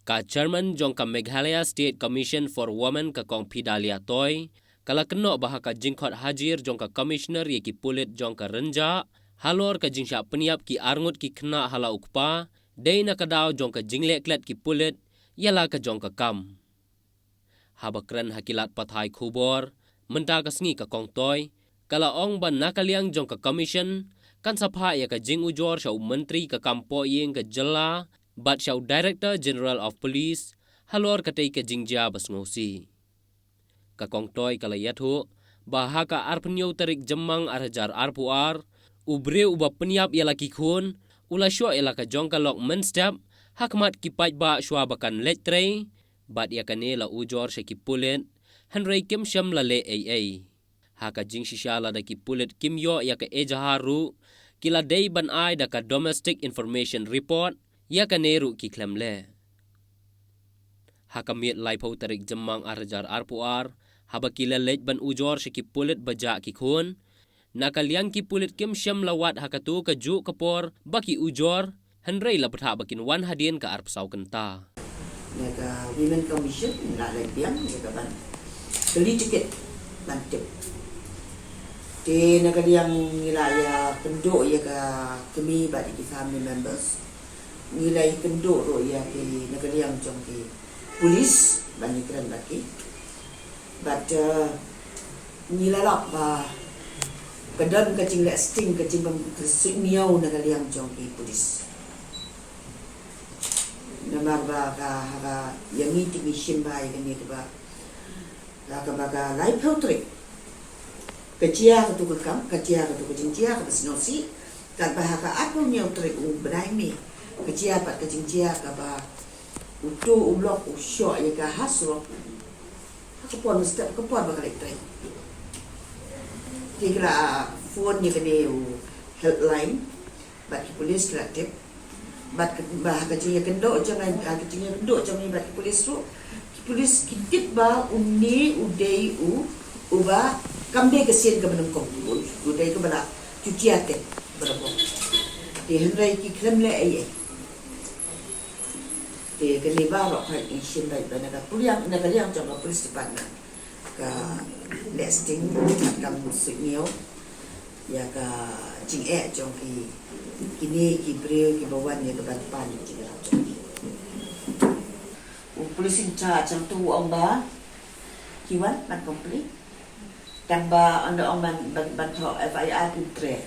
Ka Chairman jong ka Meghalaya State Commission for Women ka kong Pidalia Toy, kala keno bahaka jingkot hajir jong ka Commissioner ye ki pulit jong ka renja, halor ka jingsya peniap ki arngut ki kena hala ukpa, day na kadaw jong ka jinglek klet ki pulit, yala ka jong ka kam. Habakren hakilat pathai khubor, menta ka sngi ka kong toy, kala ong ban nakaliang jong ka commission, kan sapha ya ka jing ujor siya menteri ka kampo yeng ka jela, bat siya Director General of Police, halor ka tay ka jingja basngosi. Ka kong toy kala yathu, bahaka arpenyo tarik jemang arhajar arpuar, ubre uba peniap yala ki khun, ula syua yala ka jong ka lok menstep, hakmat ki paj ba syua bakan letre, bat ya kanela ujor siya ki pulit, Henry Kim Shem lale AA. Haka jing sishala da ki pulit Kim Yo ya ka ejaharu, kila day ban ay da ka Domestic Information Report, ya ka neru ki klemle. Haka miet laipo tarik jemang arjar arpuar, haba kila lej ban ujor siya ki pulit baja ki khun, nakaliang ki pulit Kim Shem lawat haka tu ka ju kapor, baki ujor, Henry lapatha bakin wan hadien ka arpsaw kenta. Naga Women Commission na lagyan naga ban beli tiket mantip di naga yang nilai penduk ya ka kami bagi di family members nilai penduk ro ya ki naga yang jong ki polis bani keren lagi but nilai lap ba kadang kacing le sting kacing bang kesuniau naga yang jong ki polis namar ba ka yang meeting mission ba yang ni ba ka ba live filtering kecia ka tu kam kecia ka tu jinjia ka sinosi ka ba ka aku nyautre ubrai mi kecia pat ka jinjia ka ba utu ublok usyo ya ka hasro ka pon step ka pon ba ka lektre kira phone ni ka ne helpline ba ki police kreatif bat bah kecil kendok jangan kecil kendok jangan bat polis tu polis kit ba unni udai uba kambe kesin ke menengkong udai ke bala cuci ate berapa di henrai ki kremle ai di kene ba ro kai isin bai bana ka puliang na kaliang jangan polis department ka listing kam signal ya ka jing jong ki kini kibril ki bawan ya ke depan ni kira polis in charge yang tu ong ba kiwan ban complete dan ba anda ong ban tho FIR putre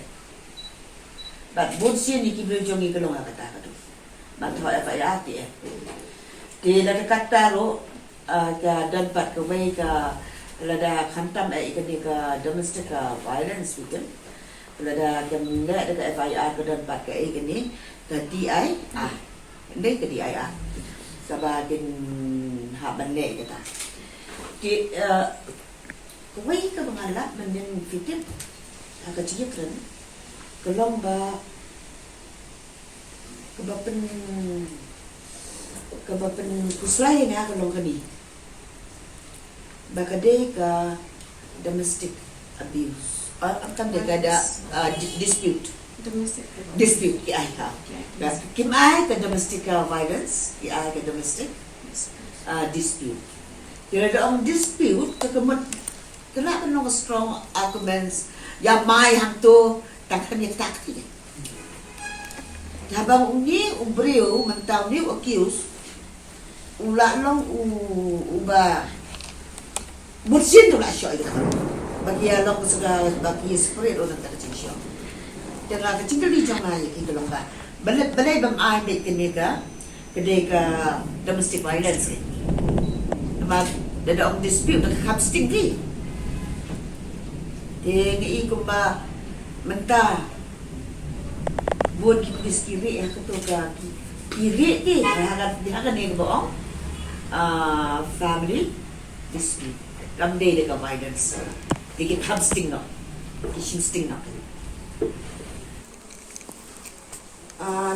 bat bon sien ni kibril jong ni kelong kata ka tu ban tho FIR ti di la kata ro ka dan pat ke mai ka lada khantam ai ke ni ka domestic violence weekend lada kemle ada FIR ke dan pakai ini ke DI ini ke DI sabatin haban le kata di kuai ke mengalap menen fitin agak cikren kelong ba kebapen kuslai nga kelong kani bakade ka domestic abuse akan ada dispute ya kim ai ke domestic violence ya ke domestic dispute kira ada dispute kekemet kena no strong arguments ya mai hang tu takkan ya tak ni habang ni ubriu mentau ni accuse ulah long uba bursin tu lah syoi bagi along segala bagi spread orang tak kecil syok. Dengan kecil kali jangan lagi kita lomba. Balai bang ai dek kenega, kedeka domestic violence. Nama ada orang dispute dekat hub tinggi. Dengi kumba mentah buat kipis kiri yang ketua kiri ni harap dihakan ni bohong. Family dispute. Kamde dekat violence. Dikit hub sting na, kishin sting na.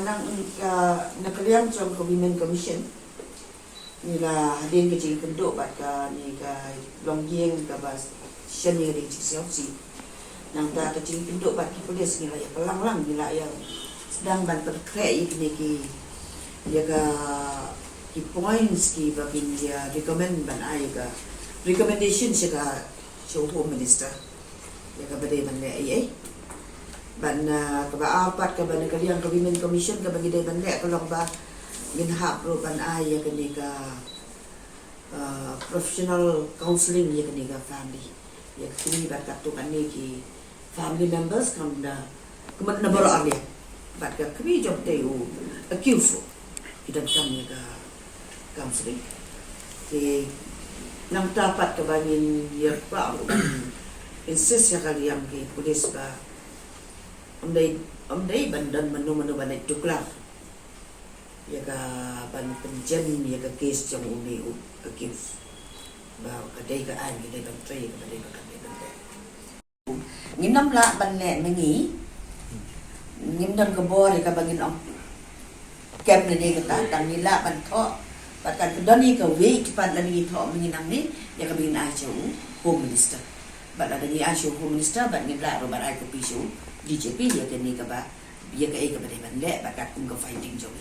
Nang nakaliang trong Women Commission nila hadin kecil kenduk bat ka ni ka longyeng ka bas siya ni ring si nang ta kecil kenduk bat ki polis nila ya pelang nila yang sedang ban perkre ini ki ya ka ki points ki bagin dia recommend ban ai ka recommendation siya ka show home minister ya ka bade ban le ai ban ka ba apat ka ban kaliang ka women commission ka bagi dai ban le ka long ba ginhap ro ban ai ya ka ni ka professional counseling ya ka ni ka family ya kini ba ka tu kan ni ki family members kam na kumat na baro ali bat ka kami job day u accuse kita kami ka counseling thì nang dapat kabangin ya pa insist ya kali yang ki polis ba amdai bandan manu banai tuklar ya ka ban penjen ya ka case yang umi accuse ba kadai ka an kadai ban trai ka kadai ka kadai ban nginam la ban le mengi ngimdan ka bor ka bangin om kem ni ka ta nila ban tho bahkan kedoni ke week cepat lagi thok menginam ni ya ka bin ai chu home minister bat ada ni ai chu home minister bat ni la ro bat ai ko pi chu DJP ya ke ni ka ba ya ka ai ka ba de ban le bat ka kum ka fighting jo